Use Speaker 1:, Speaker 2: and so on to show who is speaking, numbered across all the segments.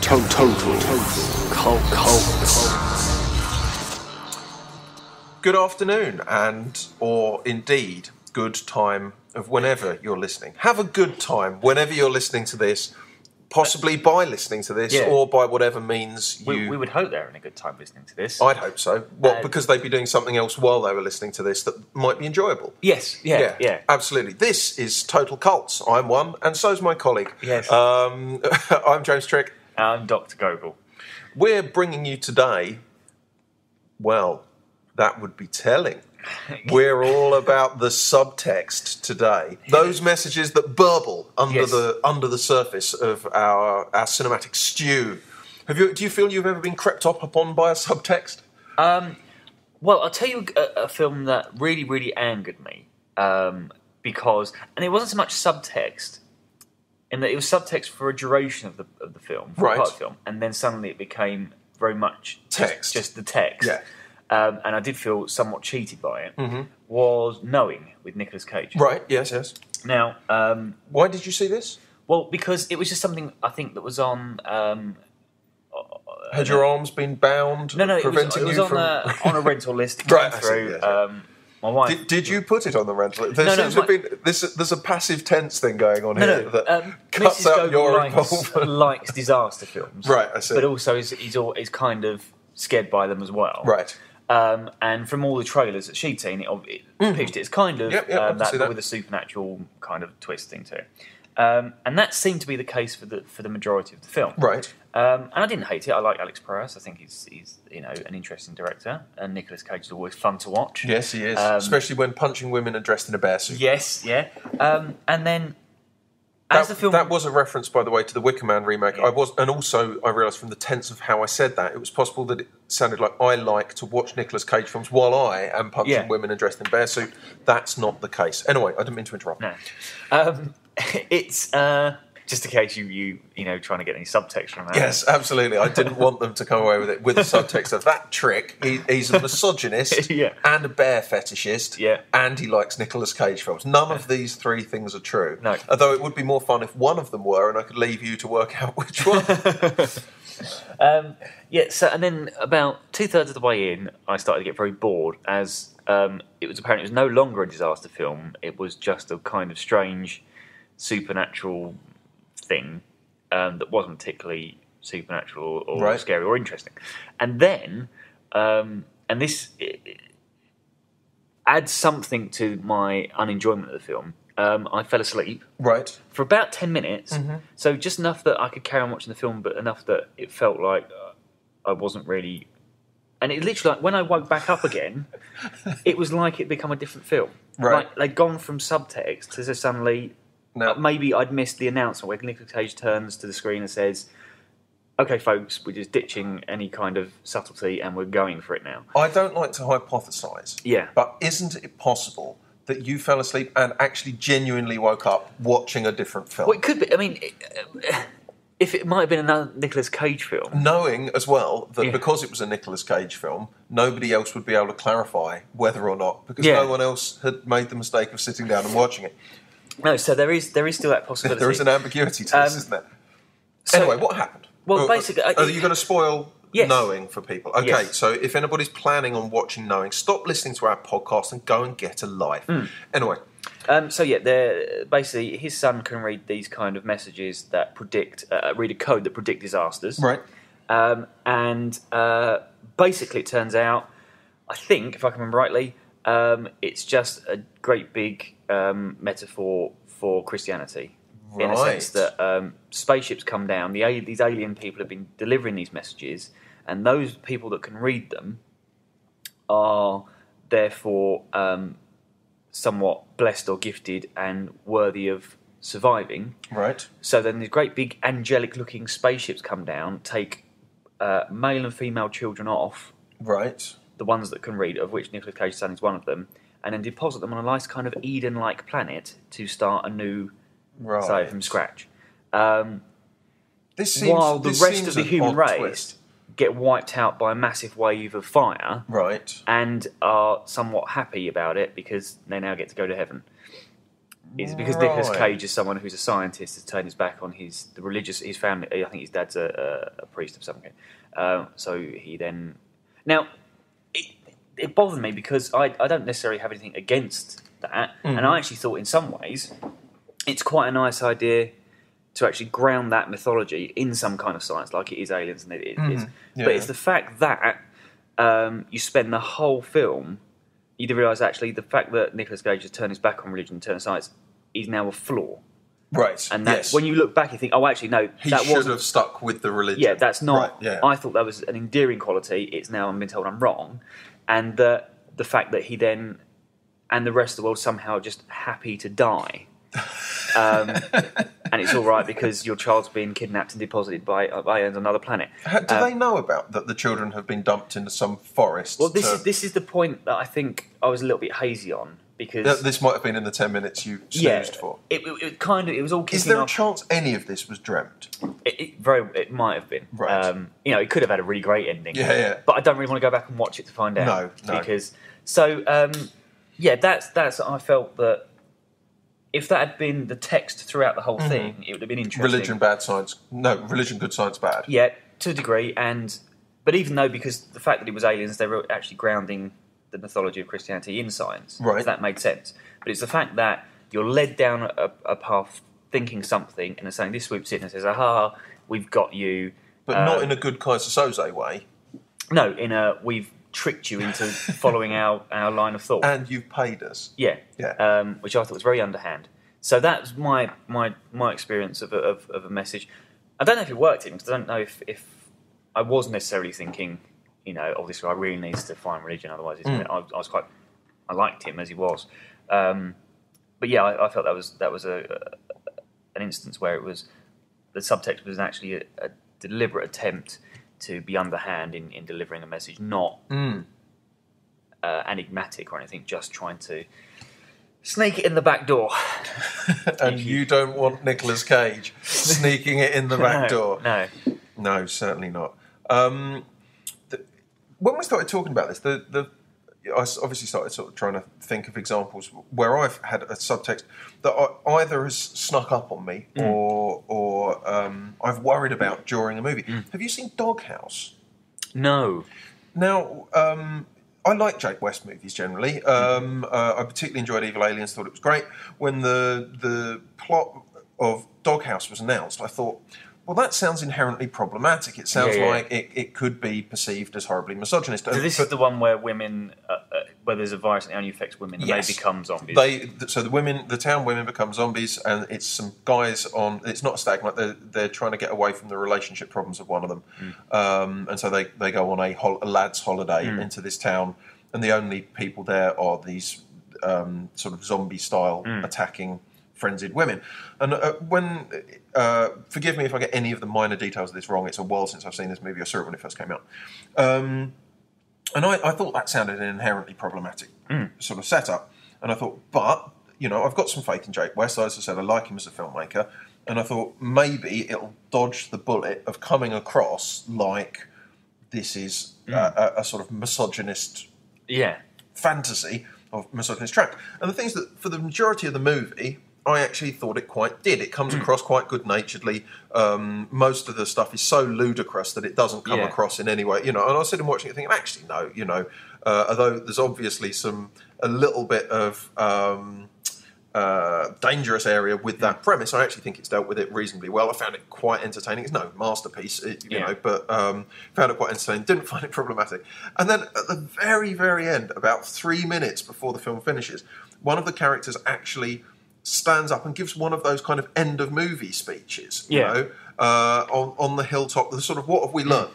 Speaker 1: Good afternoon, or indeed, good time of whenever you're listening. Have a good time whenever you're listening to this, possibly by listening to this, or by whatever means you...
Speaker 2: We would hope they're having a good time listening to this.
Speaker 1: I'd hope so. What, because they'd be doing something else while they were listening to this that might be enjoyable?
Speaker 2: Yes, yeah.
Speaker 1: Absolutely. This is Total Cults. I'm one, and so's my colleague.
Speaker 2: Yes.
Speaker 1: I'm James Trick.
Speaker 2: I'm Dr. Gogol.
Speaker 1: We're bringing you today, well, that would be telling. We're all about the subtext today. Those messages that burble under the surface of our cinematic stew. Do you feel you've ever been crept up upon by a subtext?
Speaker 2: Well, I'll tell you a film that really, really angered me because, and it wasn't so much subtext, in that it was subtext for a duration of the film, for part of the film, and then suddenly it became very much
Speaker 1: text,
Speaker 2: just the text.
Speaker 1: Yeah.
Speaker 2: And I did feel somewhat cheated by it. Mm-hmm. Was Knowing with Nicolas Cage.
Speaker 1: Right. Yes.
Speaker 2: Now,
Speaker 1: why did you see this?
Speaker 2: Well, because it was just something I think that was on.
Speaker 1: Had your arms been bound?
Speaker 2: No, it was on a rental list. Right, through. My wife.
Speaker 1: Did you put it on the rental list? There's a passive tense thing going on here that cuts
Speaker 2: Mrs.
Speaker 1: out your involvement.
Speaker 2: Likes disaster films,
Speaker 1: right? I see.
Speaker 2: But also is kind of scared by them as well,
Speaker 1: right?
Speaker 2: And from all the trailers that she'd seen, it pitched it as kind of that with a supernatural kind of twist thing to it. And that seemed to be the case for the majority of the film,
Speaker 1: right?
Speaker 2: And I didn't hate it. I like Alex Proyas. I think he's an interesting director, and Nicolas Cage is always fun to watch.
Speaker 1: Yes, he is, especially when punching women and dressed in a bear suit.
Speaker 2: Yes, yeah. And then
Speaker 1: that was a reference, by the way, to the Wicker Man remake.
Speaker 2: Yeah.
Speaker 1: And also I realised from the tense of how I said that, it was possible that it sounded like I like to watch Nicolas Cage films while I am punching women and dressed in bear suit. That's not the case. Anyway, I didn't mean to interrupt.
Speaker 2: No, it's just in case you trying to get any subtext from that.
Speaker 1: Yes, absolutely. I didn't want them to come away with it with the subtext of that trick. He's a misogynist and a bear fetishist, and he likes Nicolas Cage films. None of these three things are true.
Speaker 2: No.
Speaker 1: Although it would be more fun if one of them were, and I could leave you to work out which one.
Speaker 2: So and then about 2/3 of the way in, I started to get very bored, as it was apparent it was no longer a disaster film. It was just a kind of strange supernatural thing that wasn't particularly supernatural or scary or interesting. And then, and this adds something to my unenjoyment of the film, I fell asleep for about 10 minutes, so just enough that I could carry on watching the film, but enough that it felt like I wasn't really... And it literally, like, when I woke back up again, it was like it'd become a different film.
Speaker 1: Right.
Speaker 2: Like, they'd gone from subtext to suddenly...
Speaker 1: No.
Speaker 2: Maybe I'd missed the announcement where Nicolas Cage turns to the screen and says, "Okay, folks, we're just ditching any kind of subtlety and we're going for it now."
Speaker 1: I don't like to hypothesise.
Speaker 2: Yeah.
Speaker 1: But isn't it possible that you fell asleep and actually genuinely woke up watching a different film?
Speaker 2: Well, it could be. I mean, if it might have been another Nicolas Cage film.
Speaker 1: Knowing as well that because it was a Nicolas Cage film, nobody else would be able to clarify whether or not, because no one else had made the mistake of sitting down and watching it.
Speaker 2: No, so there is still that possibility.
Speaker 1: There is an ambiguity to this, isn't there? Anyway, what happened?
Speaker 2: Well, basically...
Speaker 1: Are you going to spoil Knowing for people? Okay,
Speaker 2: yes.
Speaker 1: So if anybody's planning on watching Knowing, stop listening to our podcast and go and get a life. Anyway.
Speaker 2: Basically, his son can read these kind of messages that read a code that predict disasters.
Speaker 1: Right.
Speaker 2: Basically, it turns out, I think, if I can remember rightly, it's just a great big metaphor for Christianity, in a sense that spaceships come down, these alien people have been delivering these messages, and those people that can read them are therefore somewhat blessed or gifted and worthy of surviving.
Speaker 1: Right.
Speaker 2: So then these great big angelic-looking spaceships come down, take male and female children off.
Speaker 1: Right.
Speaker 2: The ones that can read, of which Nicolas Cage's son is one of them, and then deposit them on a nice kind of Eden-like planet to start a new site from scratch. While the rest of the human race get wiped out by a massive wave of fire,
Speaker 1: right,
Speaker 2: and are somewhat happy about it because they now get to go to heaven. is because Nicolas Cage is someone who's a scientist, has turned his back on his family. I think his dad's a priest of some kind. So he then now it bothered me because I don't necessarily have anything against that, and I actually thought in some ways it's quite a nice idea to actually ground that mythology in some kind of science, like it is aliens, and it is. Yeah, but it's the fact that you spend the whole film. You do realise actually the fact that Nicolas Cage has turned his back on religion and turned to science is now a flaw.
Speaker 1: Right.
Speaker 2: And that's when you look back, you think, oh, actually, no,
Speaker 1: he should have stuck with the religion.
Speaker 2: Yeah, that's not.
Speaker 1: Right, yeah.
Speaker 2: I thought that was an endearing quality. It's now I've been told I'm wrong, and the fact that he then and the rest of the world somehow just happy to die. And it's all right because your child's been kidnapped and deposited by aliens on another planet.
Speaker 1: Do they know about that? The children have been dumped into some forest.
Speaker 2: Well, this is the point that I think I was a little bit hazy on because
Speaker 1: this might have been in the 10 minutes you snoozed for.
Speaker 2: It was all.
Speaker 1: Is there a chance any of this was dreamt?
Speaker 2: It might have been.
Speaker 1: Right.
Speaker 2: It could have had a really great ending.
Speaker 1: Yeah.
Speaker 2: But I don't really want to go back and watch it to find out.
Speaker 1: No.
Speaker 2: Because that's I felt that. If that had been the text throughout the whole thing, it would have been interesting.
Speaker 1: Religion, bad science. No, religion, good science, bad.
Speaker 2: Yeah, to a degree. But even though, because the fact that it was aliens, they were actually grounding the mythology of Christianity in science.
Speaker 1: Right.
Speaker 2: So that made sense. But it's the fact that you're led down a path thinking something and then saying, this swoops in and says, aha, we've got you.
Speaker 1: But not in a good Kaiser Soze way.
Speaker 2: No, we've tricked you into following our line of thought.
Speaker 1: And you've paid us.
Speaker 2: Yeah. Which I thought was very underhand. So that was my experience of a message. I don't know if it worked in because I don't know if I was necessarily thinking, this guy really needs to find religion, otherwise I liked him as he was. But yeah, I felt that was an instance where it was the subtext was actually a deliberate attempt to be underhand in delivering a message, not enigmatic or anything, just trying to sneak it in the back door.
Speaker 1: And you don't want Nicolas Cage sneaking it in the back door. No, certainly not. When we started talking about this, I obviously started sort of trying to think of examples where I've had a subtext that either has snuck up on me or I've worried about during a movie. Have you seen Doghouse?
Speaker 2: No.
Speaker 1: Now, I like Jake West movies generally. I particularly enjoyed Evil Aliens, thought it was great. When the plot of Doghouse was announced, I thought, well, that sounds inherently problematic. It sounds like it could be perceived as horribly misogynist.
Speaker 2: So this is the one where women, where there's a virus that only affects women, and they become zombies.
Speaker 1: So the town women become zombies, and it's some guys on. It's not a stag, like they're trying to get away from the relationship problems of one of them, and so they go on a lad's holiday into this town, and the only people there are these sort of zombie style attacking frenzied women. And forgive me if I get any of the minor details of this wrong. It's a while since I've seen this movie. I saw it when it first came out. And I thought that sounded an inherently problematic sort of setup. And I thought, but, I've got some faith in Jake West. As I said, I like him as a filmmaker. And I thought maybe it'll dodge the bullet of coming across like this is a sort of misogynist fantasy of misogynist tract. And the things that, for the majority of the movie, I actually thought it quite did. It comes across quite good-naturedly. Most of the stuff is so ludicrous that it doesn't come across in any way. And I was sitting watching it thinking, actually, no. Although there's obviously a little bit of dangerous area with that premise, I actually think it's dealt with it reasonably well. I found it quite entertaining. It's no masterpiece, but found it quite entertaining. Didn't find it problematic. And then at the very, very end, about 3 minutes before the film finishes, one of the characters actually stands up and gives one of those kind of end of movie speeches, on the hilltop, the sort of what have we learned,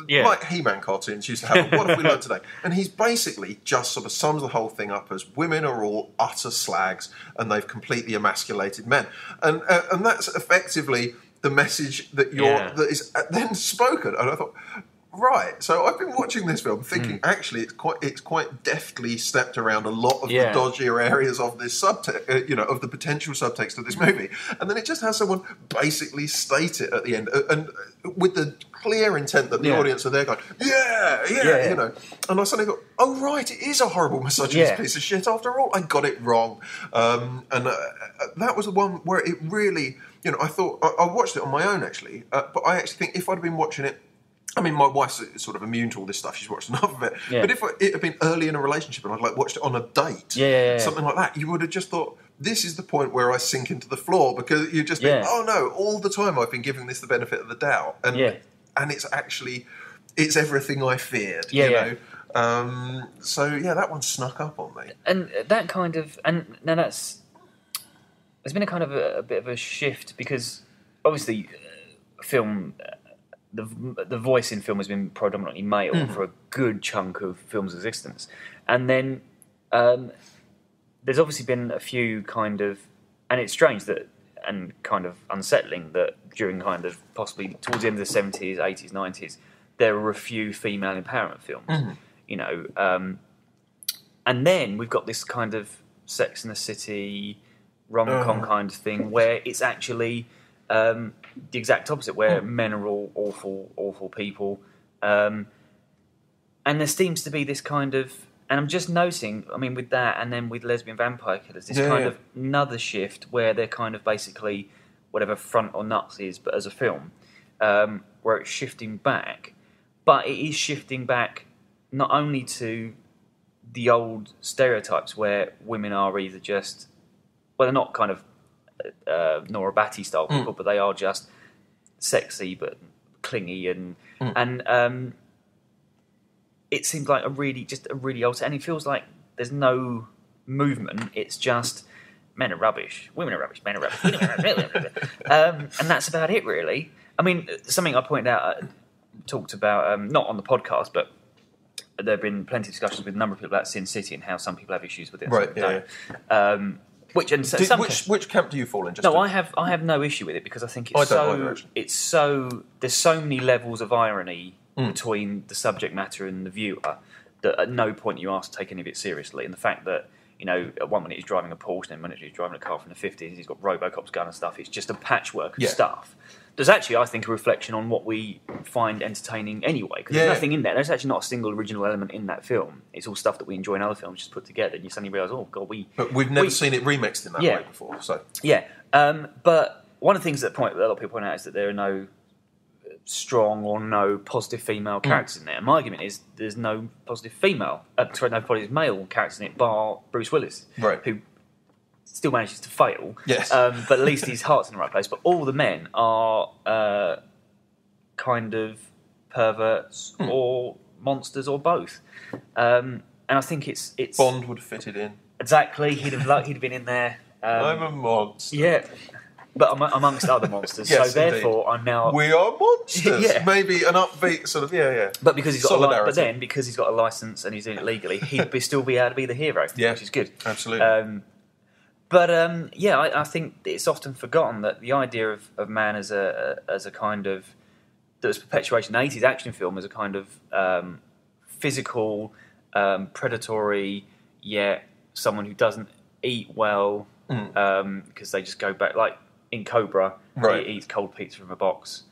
Speaker 1: like He-Man cartoons used to have, what have we learned today? And he's basically just sort of sums the whole thing up as women are all utter slags and they've completely emasculated men. And that's effectively the message that that is then spoken. And I thought, right, so I've been watching this film thinking actually it's quite deftly stepped around a lot of the dodgier areas of this subtext, of the potential subtext of this movie, and then it just has someone basically state it at the end, and with the clear intent that the audience are there going, yeah, you know. And I suddenly thought, oh, right, it is a horrible misogynist piece of shit after all. I got it wrong. That was the one where it really, you know, I thought, I watched it on my own, actually, but I actually think if I'd been watching it, I mean, my wife's sort of immune to all this stuff. She's watched enough of it. Yeah. But if it had been early in a relationship and I'd like watched it on a date, something like that, you would have just thought, this is the point where I sink into the floor, because you just think, oh no, all the time I've been giving this the benefit of the doubt. And it's actually, it's everything I feared, you know. So, that one snuck up on me.
Speaker 2: And that kind of, and now there's been a kind of a bit of a shift, because obviously film... The voice in film has been predominantly male for a good chunk of film's existence. And then there's obviously been a few kind of... And it's strange that, and kind of unsettling, that during kind of possibly towards the end of the 70s, 80s, 90s, there were a few female empowerment films. You know, and then we've got this kind of Sex and the City, rom-com kind of thing, where it's actually... the exact opposite, where men are all awful people, and there seems to be this kind of, and I'm just noticing, I mean, with that, and then with Lesbian Vampire Killers, this kind of another shift where they're kind of basically whatever Front or Nuts is, but as a film, where it's shifting back, but it is shifting back not only to the old stereotypes where women are either just, well, they're not kind of Nora Batty style people, but they are just sexy but clingy, and it seems like a really old, and it feels like there's no movement. It's just men are rubbish, women are rubbish, men are rubbish, women are rubbish. And that's about it, really. I mean, something I pointed out, talked about not on the podcast, but there have been plenty of discussions with a number of people about Sin City and how some people have issues with it. Right. Which
Speaker 1: camp do you fall in?
Speaker 2: I have no issue with it, because I think there's so many levels of irony between the subject matter and the viewer that at no point you ask to take any of it seriously. And the fact that, you know, at one minute he's driving a Porsche, then one minute he's driving a car from the 50s, he's got Robocop's gun and stuff. It's just a patchwork of stuff. There's actually, I think, a reflection on what we find entertaining anyway, because there's nothing in there. There's actually not a single original element in that film. It's all stuff that we enjoy in other films just put together, and you suddenly realise, oh God,
Speaker 1: But we've never seen it remixed in that way before. So
Speaker 2: but one of the things that a lot of people point out is that there are no strong or no positive female characters in there. And my argument is there's no positive no positive male characters in it, bar Bruce Willis, who still manages to fail.
Speaker 1: Yes.
Speaker 2: But at least his heart's in the right place. But all the men are kind of perverts or monsters or both. And I think it's
Speaker 1: Bond would have fitted in.
Speaker 2: Exactly. He'd have been in there.
Speaker 1: I'm a monster.
Speaker 2: Yeah. But amongst other monsters.
Speaker 1: Yes,
Speaker 2: so therefore I'm now...
Speaker 1: We are monsters. Maybe an upbeat sort of,
Speaker 2: But because he's got because he's got a licence and he's doing it legally, he'd still be able to be the hero, which is good.
Speaker 1: Absolutely.
Speaker 2: I think it's often forgotten that the idea of man as a kind of, that was perpetuated in the 80s action film as a kind of physical, predatory, yet someone who doesn't eat well because they just go back, like in Cobra, he eats cold pizza from a box.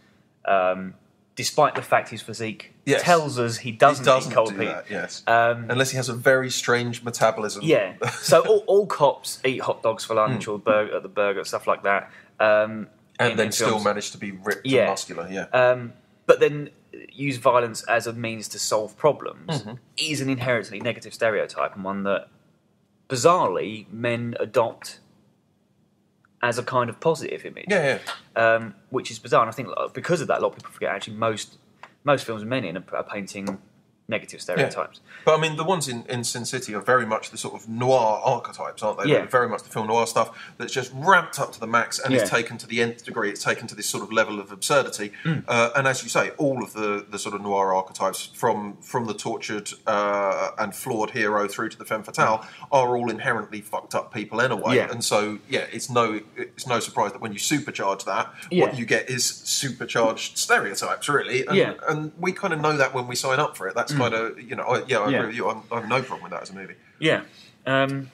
Speaker 2: Despite the fact his physique tells us he doesn't eat cold pizza.
Speaker 1: Yes. Unless he has a very strange metabolism.
Speaker 2: Yeah. So all cops eat hot dogs for lunch or at the burger, stuff like that.
Speaker 1: And then still manage to be ripped and muscular,
Speaker 2: but then use violence as a means to solve problems is an inherently negative stereotype, and one that, bizarrely, men adopt as a kind of positive image. Which is bizarre. And I think because of that, a lot of people forget actually most films with men in are painting negative stereotypes.
Speaker 1: But I mean, the ones in Sin City are very much the sort of noir archetypes, aren't they? They're very much the film noir stuff that's just ramped up to the max and is taken to the nth degree. It's taken to this sort of level of absurdity. And as you say, all of the sort of noir archetypes, from the tortured and flawed hero through to the femme fatale, are all inherently fucked up people anyway. And so, it's no surprise that when you supercharge that, what you get is supercharged stereotypes, really. And we kind of know that when we sign up for it. That's kind of, I agree with you. I have no problem with that as a movie.
Speaker 2: Yeah. And